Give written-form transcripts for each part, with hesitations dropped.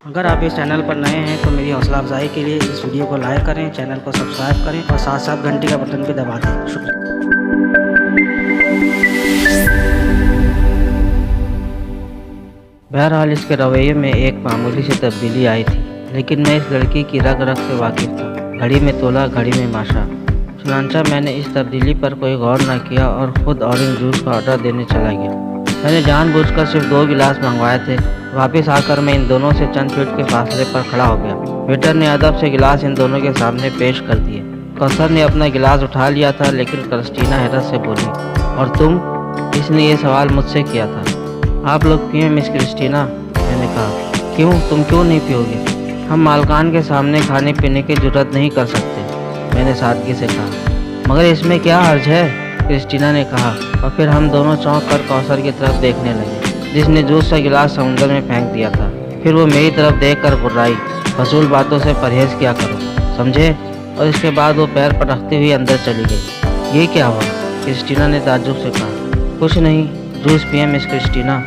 अगर आप इस चैनल पर नए हैं तो मेरी हौसला अफजाई के लिए इस वीडियो को लाइक करें, चैनल को सब्सक्राइब करें और साथ साथ घंटी का बटन भी दबा दें। शुक्रिया। बहरहाल इसके रवैये में एक मामूली सी तब्दीली आई थी, लेकिन मैं इस लड़की की रग रग से वाकिफ था। घड़ी में तोला, घड़ी में माशा। चुनांचा मैंने इस तब्दीली पर कोई गौर न किया और ख़ुद ऑरेंज जूस का ऑर्डर देने चला गया। मैंने जानबूझकर सिर्फ 2 गिलास मंगवाए थे। वापस आकर मैं इन दोनों से चंद फीट के फासले पर खड़ा हो गया। वेटर ने अदब से गिलास इन दोनों के सामने पेश कर दिए। कौसर ने अपना गिलास उठा लिया था, लेकिन क्रिस्टीना हैरत से बोली, और तुम? इसने ये सवाल मुझसे किया था। आप लोग पिए मिस क्रिस्टीना, मैंने कहा। क्यों? तुम क्यों नहीं पियोगे? हम मालकान के सामने खाने पीने की जुर्रत नहीं कर सकते, मैंने सादगी से कहा। मगर इसमें क्या हर्ज है, क्रिस्टीना ने कहा, और फिर हम दोनों चौंक कर कौसर की तरफ देखने लगे, जिसने जूस का गिलास समुंदर में फेंक दिया था। फिर वो मेरी तरफ देखकर गुर्राई, फजूल बातों से परहेज किया करो, समझे? और इसके बाद वो पैर पटकती हुई अंदर चली गई। ये क्या हुआ? क्रिस्टीना ने ताज्जुब से कहा। कुछ नहीं, जूस पिए मिस क्रिस्टीना।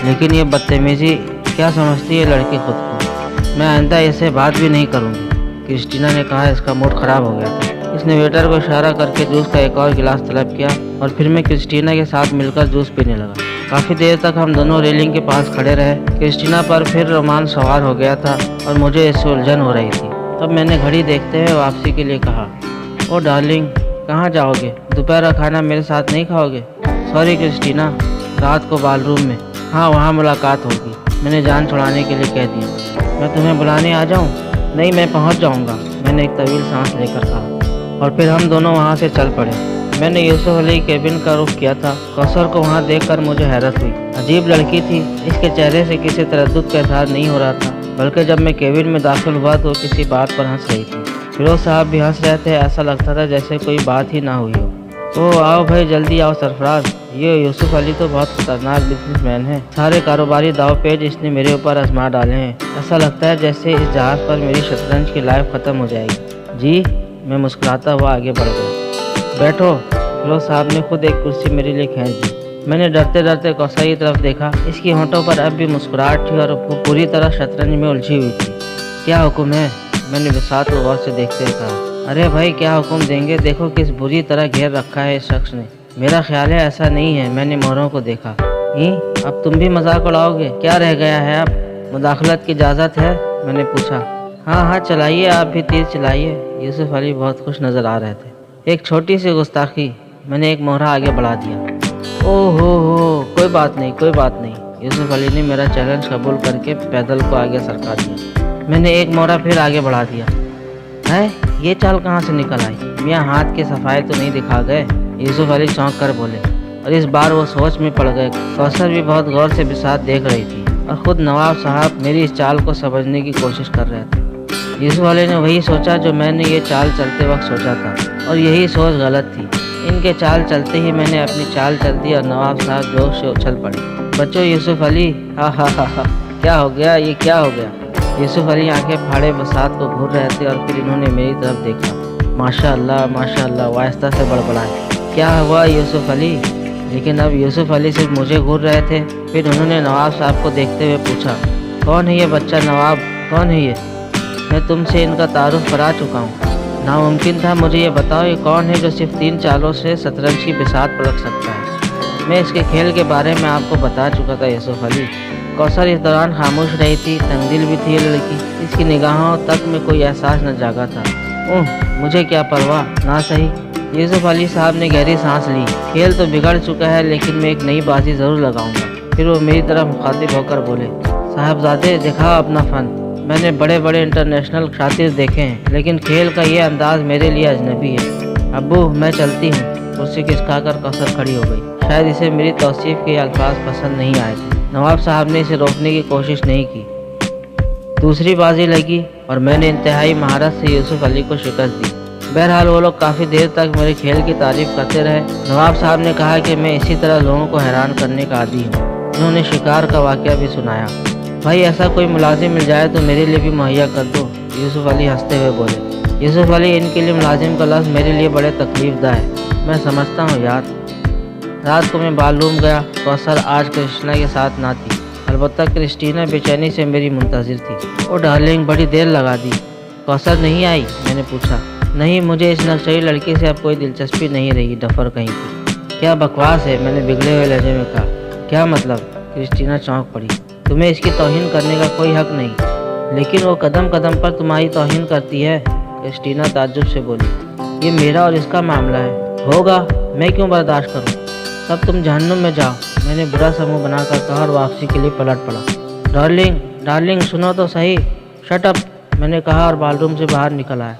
लेकिन ये बदतमीजी क्या समझती है लड़की खुद को? मैं आइंदा ऐसे बात भी नहीं करूँगी, क्रिस्टीना ने कहा। इसका मूड खराब हो गया था। इसने वेटर को इशारा करके जूस का एक और गिलास तलब किया और फिर मैं क्रिस्टीना के साथ मिलकर जूस पीने लगा। काफ़ी देर तक हम दोनों रेलिंग के पास खड़े रहे। क्रिस्टीना पर फिर रोमांच सवार हो गया था और मुझे इससे उलझन हो रही थी। तब मैंने घड़ी देखते हुए वापसी के लिए कहा, ओ डार्लिंग, कहाँ जाओगे? दोपहर का खाना मेरे साथ नहीं खाओगे? सॉरी क्रिस्टीना, रात को बालरूम में। हाँ, वहाँ मुलाकात होगी, मैंने जान छुड़ाने के लिए कह दिया। मैं तुम्हें बुलाने आ जाऊँ? नहीं, मैं पहुँच जाऊँगा, मैंने एक तवील सांस लेकर कहा। और फिर हम दोनों वहाँ से चल पड़े। मैंने यूसुफ अली केबिन का रुख किया था। कौसर को वहाँ देखकर मुझे हैरत हुई। अजीब लड़की थी। इसके चेहरे से किसी तरद्दुद का इज़हार नहीं हो रहा था, बल्कि जब मैं केबिन में दाखिल हुआ तो किसी बात पर हंस रही थी। फिरोज साहब भी हंस रहे थे। ऐसा लगता था जैसे कोई बात ही ना हुई हो। ओह आओ भाई, जल्दी आओ सरफराज। ये यूसुफ अली तो बहुत खतरनाक बिजनेसमैन है। सारे कारोबारी दाव पेच इसने मेरे ऊपर आजमा डाले हैं। ऐसा लगता है जैसे इस जहाज़ पर मेरी शतरंज की लाइफ ख़त्म हो जाएगी। जी, मैं मुस्कुराता हुआ आगे बढ़ गया। बैठो। फिरोज साहब ने खुद एक कुर्सी मेरे लिए खींच दी। मैंने डरते डरते कौसर की तरफ देखा। इसकी होंठों पर अब भी मुस्कुराहट थी और वो पूरी तरह शतरंज में उलझी हुई थी। क्या हुक्म है? मैंने बिसात को गौर से देखते हुए कहा। अरे भाई, क्या हुक्म देंगे? देखो किस बुरी तरह घेर रखा है इस शख्स ने। मेरा ख्याल है ऐसा नहीं है। मैंने मोहरों को देखा। अब तुम भी मजाक उड़ाओगे? क्या रह गया है अब? मुदाखलत की इजाज़त है? मैंने पूछा। हाँ हाँ, चलाइए, आप भी तीर चलाइए। यूसुफ अली बहुत खुश नज़र आ रहे थे। एक छोटी सी गुस्ताखी, मैंने एक मोहरा आगे बढ़ा दिया। ओह हो, कोई बात नहीं, कोई बात नहीं। यूसुफ अली ने मेरा चैलेंज कबूल करके पैदल को आगे सरका दिया। मैंने एक मोहरा फिर आगे बढ़ा दिया। है, ये चाल कहाँ से निकल आई? मियाँ हाथ की सफाई तो नहीं दिखा गए? यूसुफ अली चौंक कर बोले, और इस बार वो सोच में पड़ गए। कौसर भी बहुत गौर से बिसात देख रही थी और ख़ुद नवाब साहब मेरी इस चाल को समझने की कोशिश कर रहे थे। यूसुफ अली ने वही सोचा जो मैंने ये चाल चलते वक्त सोचा था, और यही सोच गलत थी। इनके चाल चलते ही मैंने अपनी चाल चल दी और नवाब साहब जोश से उछल पड़े। बच्चों, यूसुफ अली, हा हा हा हा, क्या हो गया? ये क्या हो गया? यूसुफ अली आंखें फाड़े बसात को घूर रहे थे और फिर इन्होंने मेरी तरफ देखा। माशाअल्लाह, माशाअल्लाह, वाहिस्ता से बड़बड़ाए। क्या हुआ यूसुफ अली? लेकिन अब यूसुफ अली सिर्फ मुझे घूर रहे थे। फिर उन्होंने नवाब साहब को देखते हुए पूछा, कौन है ये बच्चा नवाब? कौन है ये? मैं तुमसे इनका तारुफ करा चुका हूँ। नामुमकिन था। मुझे ये बताओ, ये कौन है जो सिर्फ 3 चालों से शतरंज की बिसात पर रख सकता है? मैं इसके खेल के बारे में आपको बता चुका था यूसुफ अली। कौसर इस दौरान खामोश रही थी। तंगदिल भी थी ये लड़की। इसकी निगाहों तक में कोई एहसास न जागा था। ओह, मुझे क्या परवाह, ना सही। यूसुफ अली साहब ने गहरी सांस ली। खेल तो बिगड़ चुका है, लेकिन मैं एक नई बाजी ज़रूर लगाऊंगा। फिर वो मेरी तरफ मुखातिब होकर बोले, साहबजादे, दिखाओ अपना फ़न। मैंने बड़े बड़े इंटरनेशनल शातिर देखे हैं, लेकिन खेल का ये अंदाज मेरे लिए अजनबी है। अब्बू, मैं चलती हूँ। कुर्सी खिसकाकर कौसर खड़ी हो गई। शायद इसे मेरी तौसीफ के अल्फाज पसंद नहीं आए थे। नवाब साहब ने इसे रोकने की कोशिश नहीं की। दूसरी बाजी लगी और मैंने इंतहाई महारत से यूसुफ अली को शिकस्त दी। बहरहाल वो लोग काफ़ी देर तक मेरे खेल की तारीफ करते रहे। नवाब साहब ने कहा कि मैं इसी तरह लोगों को हैरान करने का आदी हूँ। उन्होंने शिकार का वाक़या भी सुनाया। भाई, ऐसा कोई मुलाजिम मिल जाए तो मेरे लिए भी मुहैया कर दो, यूसुफ अली हंसते हुए बोले। यूसुफ अली, इनके लिए मुलाजिम का लफ्ज़ मेरे लिए बड़े तकलीफ़दा है। मैं समझता हूँ यार। रात को मैं बालरूम गया। कौसर आज कृष्णा के साथ ना थी अलबत्ता क्रिस्टीना बेचैनी से मेरी मुंतज़िर थी। ओ डार्लिंग, बड़ी देर लगा दी। कौसर नहीं आई? मैंने पूछा। नहीं, मुझे इस नक्शई लड़की से अब कोई दिलचस्पी नहीं रही, डफर कहीं की। क्या बकवास है, मैंने बिगड़े हुए लहजे में कहा। क्या मतलब? क्रिस्टीना चौंक पड़ी। तुम्हें इसकी तौहीन करने का कोई हक नहीं। लेकिन वो कदम कदम पर तुम्हारी तौहीन करती है, क्रिस्टीना ताज्जुब से बोली। ये मेरा और इसका मामला है। होगा, मैं क्यों बर्दाश्त करूं? तब तुम जहन्नुम में जाओ, मैंने बुरा सा मुंह बनाकर कहा और वापसी के लिए पलट पड़ा। डार्लिंग, डार्लिंग, सुनो तो सही। शट अप, मैंने कहा और बाथरूम से बाहर निकल आया।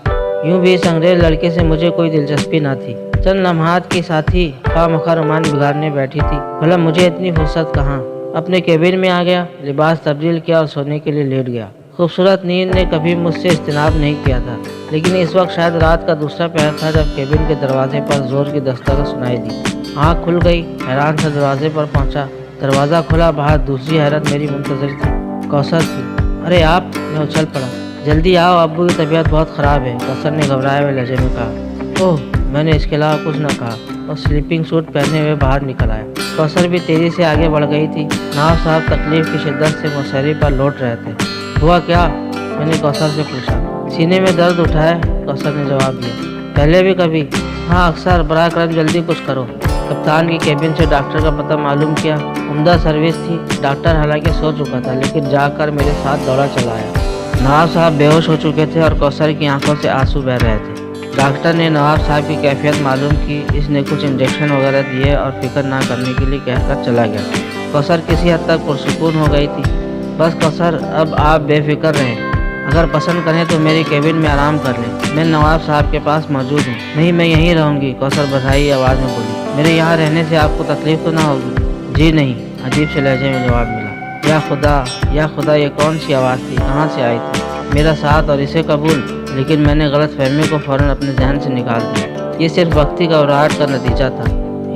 यूं भी इस अंग्रेज लड़के से मुझे कोई दिलचस्पी न थी। चंद लम्हात की साथी खामखा रोमान बिगाड़ने बैठी थी। भला मुझे इतनी फुर्सत कहाँ। अपने केबिन में आ गया, लिबास तब्दील किया और सोने के लिए लेट गया। खूबसूरत नींद ने कभी मुझसे इज्तिनाब नहीं किया था, लेकिन इस वक्त शायद रात का दूसरा पहर था जब केबिन के दरवाजे पर जोर की दस्तक सुनाई दी। आँख खुल गई, हैरान से दरवाजे पर पहुंचा। दरवाज़ा खुला, बाहर दूसरी हैरत मेरी मुंतज़िर थी, कौसर थी। अरे आप, मैं उछल पड़ा। जल्दी आओ, अब्बू की तबीयत बहुत ख़राब है, कौसर ने घबराए हुए लहजे में कहा। ओह, मैंने इसके अलावा कुछ न कहा और स्लीपिंग सूट पहने हुए बाहर निकल आया। कौसर भी तेज़ी से आगे बढ़ गई थी। नवाब साहब तकलीफ की शिद्दत से मुसहरी पर लौट रहे थे। हुआ क्या? मैंने कौसर से पूछा। सीने में दर्द उठा है, कौसर ने जवाब दिया। पहले भी कभी? हाँ अक्सर। बराह करम जल्दी कुछ करो। कप्तान की केबिन से डॉक्टर का पता मालूम किया। उम्दा सर्विस थी। डॉक्टर हालांकि सो चुका था, लेकिन जाकर मेरे साथ दौड़ा चला आया। नवाब साहब बेहोश हो चुके थे और कौसर की आंखों से आंसू बह रहे थे। डॉक्टर ने नवाब साहब की कैफियत मालूम की। इसने कुछ इंजेक्शन वगैरह दिए और फिक्र ना करने के लिए कहकर चला गया। कौसर किसी हद तक पुरसुकून हो गई थी। बस कौसर, अब आप बेफिक्र रहें। अगर पसंद करें तो मेरी केबिन में आराम कर लें, मैं नवाब साहब के पास मौजूद हूँ। नहीं, मैं यहीं रहूँगी, कौसर बधाई आवाज़ में बोली। मेरे यहाँ रहने से आपको तकलीफ तो ना होगी? जी नहीं, अजीब से लहजे में जवाब मिला। या खुदा, ये कौन सी आवाज़ थी, कहाँ से आई थी? मेरा साथ और इसे कबूल? लेकिन मैंने गलतफहमी को फ़ौरन अपने जहन से निकाल दिया। ये सिर्फ वक्ती घबराहट का नतीजा था।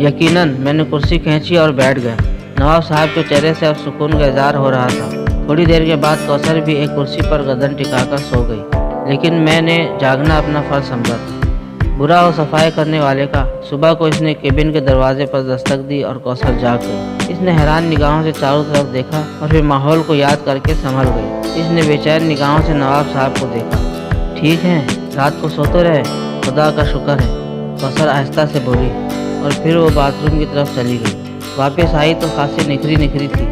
यकीनन। मैंने कुर्सी खींची और बैठ गया। नवाब साहब के चेहरे से अब सुकून का इज़हार हो रहा था। थोड़ी देर के बाद कौसर भी एक कुर्सी पर गर्दन टिकाकर सो गई, लेकिन मैंने जागना अपना फ़र्ज समझा था। बुरा हो सफाई करने वाले का। सुबह को इसने केबिन के दरवाजे पर दस्तक दी और कौसर जाग गई। इसने हैरान निगाहों से चारों तरफ देखा और फिर माहौल को याद करके संभल गई। इसने बेचैन निगाहों से नवाब साहब को देखा। ठीक हैं, रात को सोते रहे? खुदा का शुक्र है, कौसर आहिस्ता से बोली और फिर वो बाथरूम की तरफ चली गई। वापस आई तो खासी निखरी थी।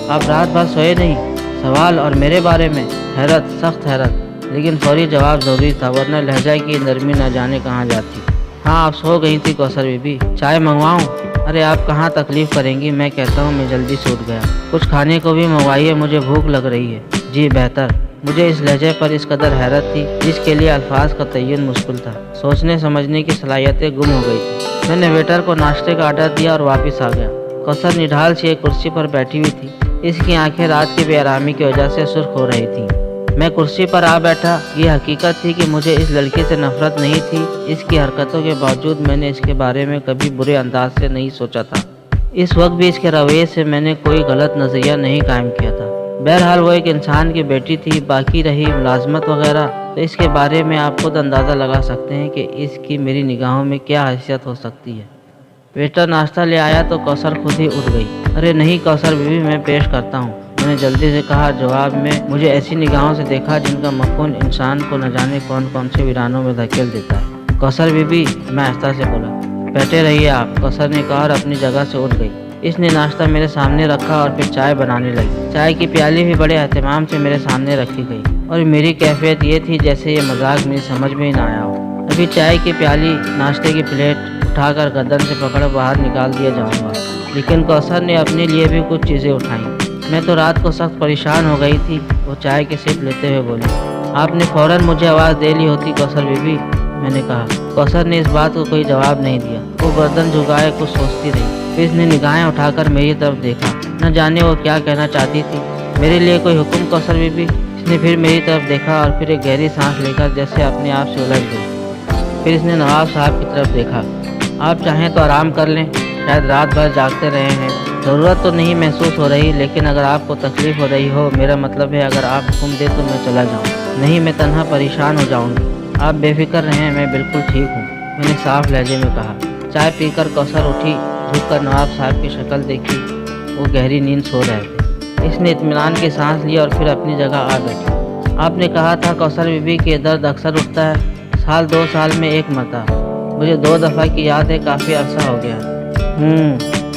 आप रात भर सोए नहीं? सवाल और मेरे बारे में? हैरत, सख्त हैरत, लेकिन फौरी जवाब ज़रूरी था, वरना लहजा की नरमी न जाने कहाँ जाती। हाँ, आप सो गई थी कौसर बीबी। चाय मंगवाऊँ? अरे आप कहाँ तकलीफ़ करेंगी, मैं कहता हूँ, मैं जल्दी से उठ गया। कुछ खाने को भी मंगवाइए, मुझे भूख लग रही है। जी बेहतर। मुझे इस लहजे पर इस कदर हैरत थी जिसके लिए अल्फाज का तय्युन मुश्किल था। सोचने समझने की सलाहियतें गुम हो गई थी। मैंने वेटर को नाश्ते का आर्डर दिया और वापस आ गया। कौसर निढाल सी एक कुर्सी पर बैठी हुई थी। इसकी आंखें रात की बेआरामी की वजह से सुर्ख हो रही थीं। मैं कुर्सी पर आ बैठा। ये हकीकत थी कि मुझे इस लड़के से नफरत नहीं थी। इसकी हरकतों के बावजूद मैंने इसके बारे में कभी बुरे अंदाज से नहीं सोचा था। इस वक्त भी इसके रवैये से मैंने कोई गलत नज़रिया नहीं कायम किया था। बहरहाल वो एक इंसान की बेटी थी। बाकी रही मुलाजमत वगैरह, तो इसके बारे में आप खुद अंदाज़ा लगा सकते हैं कि इसकी मेरी निगाहों में क्या हैसियत हो सकती है। वेटर नाश्ता ले आया तो कौसर खुद ही उठ गई। अरे नहीं कौसर बीवी, मैं पेश करता हूँ, मैंने जल्दी से कहा। जवाब में मुझे ऐसी निगाहों से देखा जिनका मफ़हूम इंसान को न जाने कौन कौन से वीरानों में धकेल देता है। कौसर बीबी, मैं आहिस्ता से बोला। बैठे रहिए आप, कौसर ने कहा और अपनी जगह से उठ गई। इसने नाश्ता मेरे सामने रखा और फिर चाय बनाने लगी। चाय की प्याली भी बड़े एहतमाम से मेरे सामने रखी गई और मेरी कैफियत ये थी जैसे ये मजाक मेरी समझ में ही ना आया हो। अभी चाय की प्याली, नाश्ते की प्लेट उठाकर गर्दन से पकड़ बाहर निकाल दिया जाऊंगा, लेकिन कौसर ने अपने लिए भी कुछ चीज़ें उठाई। मैं तो रात को सख्त परेशान हो गई थी। वो चाय की सिप लेते हुए बोली। आपने फ़ौरन मुझे आवाज़ दे ली होती कौसर बीबी, मैंने कहा। कौसर ने इस बात को कोई जवाब नहीं दिया। वो गर्दन झुकाए कुछ सोचती रही। फिर इसने निगाहें उठाकर मेरी तरफ देखा। न जाने वो क्या कहना चाहती थी। मेरे लिए कोई हुक्म कौसर बीबी? इसने फिर मेरी तरफ देखा और फिर एक गहरी सांस लेकर जैसे अपने आप से उलझ गई। फिर इसने नवाब साहब की तरफ देखा। आप चाहें तो आराम कर लें, शायद रात भर जागते रहे हैं। ज़रूरत तो नहीं महसूस हो रही, लेकिन अगर आपको तकलीफ़ हो रही हो, मेरा मतलब है अगर आप हुक्म दे तो मैं चला जाऊँ। नहीं, मैं तन्हा परेशान हो जाऊँगी। आप बेफिक्र रहें, मैं बिल्कुल ठीक हूँ, मैंने साफ लहजे में कहा। चाय पीकर कौसर उठी। झुककर नवाब साहब की शक्ल देखी। वो गहरी नींद सो रहे थे। اس نے اطمینان کی سانس لی اور پھر اپنی جگہ آ بیٹھی۔ آپ نے کہا تھا کوثر بی بی کہ درد اکثر اٹھتا ہے، سال 2 سال میں ایک مرتبہ۔ مجھے 2 دفعہ کی یاد ہے، کافی عرصہ ہو گیا۔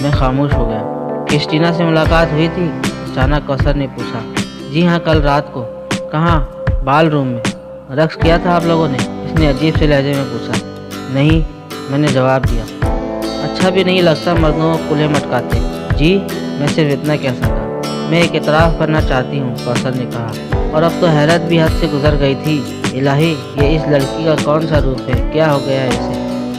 میں خاموش ہو گیا۔ کرسٹینا سے ملاقات ہوئی تھی؟ اچانک کوثر نے پوچھا۔ جی ہاں، کل رات کو۔ کہاں؟ بال روم میں۔ رقص کیا تھا آپ لوگوں نے؟ اس نے عجیب سے لہجے میں پوچھا۔ نہیں، میں نے جواب دیا۔ اچھا بھی نہیں لگتا مردوں کو کلہے مٹکاتے۔ جی، میں صرف اتنا کہہ سکا۔ میں ایک اعتراف کرنا چاہتی ہوں، کوثر نے کہا، اور اب تو حیرت بھی حد سے گزر گئی تھی۔ الہی، یہ اس لڑکی کا کون سا روپ ہے؟ کیا ہو گیا ہے اسے؟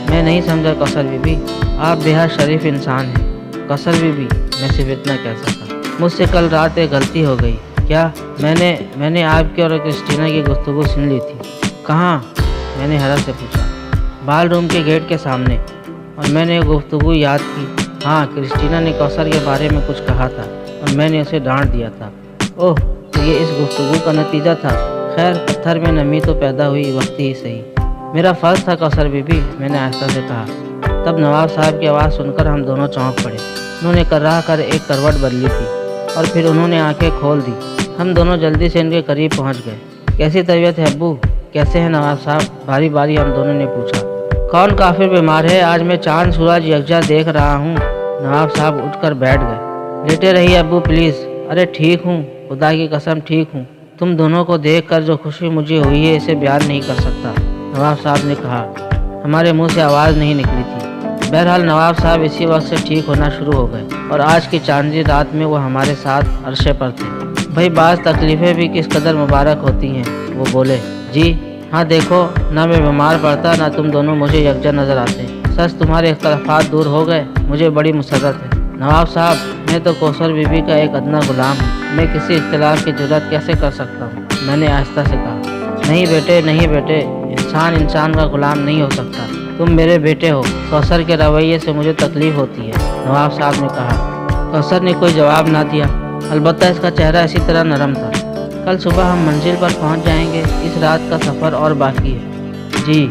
میں نہیں سمجھا کوثر بی بی، آپ بے حد شریف انسان ہیں۔ کوثر بی بی، میں صرف اتنا کہہ سکا۔ مجھ سے کل رات ایک غلطی ہو گئی۔ کیا؟ میں نے آپ کی اور کرسٹینا کی گفتگو سن لی تھی۔ کہاں؟ میں نے حیرت سے پوچھا۔ بال روم کے گیٹ کے سامنے، اور میں نے گفتگو یاد کی۔ ہاں، کرسٹینا نے کوثر کے بارے میں کچھ کہا تھا اور میں نے اسے ڈانٹ دیا تھا۔ اوہ، تو یہ اس گفتگو کا نتیجہ تھا۔ خیر، پتھر میں نمی تو پیدا ہوئی، وقت ہی صحیح۔ میرا فرض تھا کوثر بی بی، میں نے آہستہ سے کہا۔ تب نواب صاحب کی آواز سن کر ہم دونوں چونک پڑے۔ انہوں نے کرا کر ایک کروٹ بدلی تھی اور پھر انہوں نے آنکھیں کھول دی۔ ہم دونوں جلدی سے ان کے قریب پہنچ گئے۔ کیسی طبیعت ہے ابو؟ کیسے ہیں نواب صاحب؟ باری باری ہم دونوں نے پوچھا۔ کون کافر بیمار ہے؟ آج میں چاند سورج یکجا دیکھ رہا ہوں۔ نواب صاحب اٹھ کر بیٹھ گئے۔ لیٹے رہیے ابو پلیز۔ ارے ٹھیک ہوں، خدا کی قسم ٹھیک ہوں۔ تم دونوں کو دیکھ کر جو خوشی مجھے ہوئی ہے اسے بیان نہیں کر سکتا، نواب صاحب نے کہا۔ ہمارے منہ سے آواز نہیں نکلی تھی۔ بہرحال نواب صاحب اسی وقت سے ٹھیک ہونا شروع ہو گئے اور آج کی چاندنی رات میں وہ ہمارے ساتھ عرشے پر تھے۔ بھائی، بعض تکلیفیں بھی کس قدر مبارک ہوتی ہیں، وہ بولے۔ جی ہاں، دیکھو، نہ میں بیمار پڑتا نہ تم دونوں مجھے یکجا نظر آتے۔ سچ تمہارے اختلافات دور ہو گئے، مجھے بڑی مسرت ہے۔ نواب صاحب، میں تو کوثر بی بی کا ایک ادنا غلام ہوں، میں کسی اختلاف کی جرات کیسے کر سکتا ہوں؟ میں نے آہستہ سے کہا۔ نہیں بیٹے، نہیں بیٹے، انسان کا غلام نہیں ہو سکتا۔ تم میرے بیٹے ہو۔ کوثر کے رویے سے مجھے تکلیف ہوتی ہے، نواب صاحب نے کہا۔ کوثر نے کوئی جواب نہ دیا، البتہ اس کا چہرہ اسی طرح نرم تھا۔ کل صبح ہم منزل پر پہنچ جائیں گے، اس رات کا سفر اور باقی ہے۔ جی،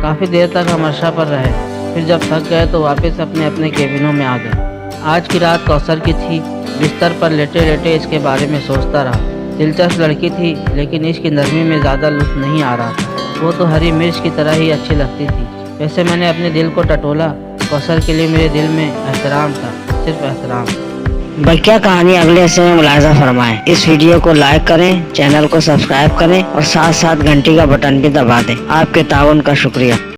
کافی دیر تک ہم عرشہ پر رہے، پھر جب تھک گئے تو واپس اپنے اپنے کیبنوں میں آ گئے۔ آج کی رات کوثر کی تھی۔ بستر پر لیٹے لیٹے اس کے بارے میں سوچتا رہا۔ دلچسپ لڑکی تھی، لیکن اس کی نرمی میں زیادہ لطف نہیں آ رہا تھا۔ وہ تو ہری مرچ کی طرح ہی اچھی لگتی تھی۔ ویسے میں نے اپنے دل کو ٹٹولا۔ کوثر کے لیے میرے دل میں احترام تھا، صرف احترام۔ بقیہ کہانی اگلے حصے میں ملاحظہ فرمائیں۔ اس ویڈیو کو لائک کریں، چینل کو سبسکرائب کریں اور ساتھ ساتھ گھنٹی کا بٹن بھی دبا دیں۔ آپ کے تعاون کا شکریہ۔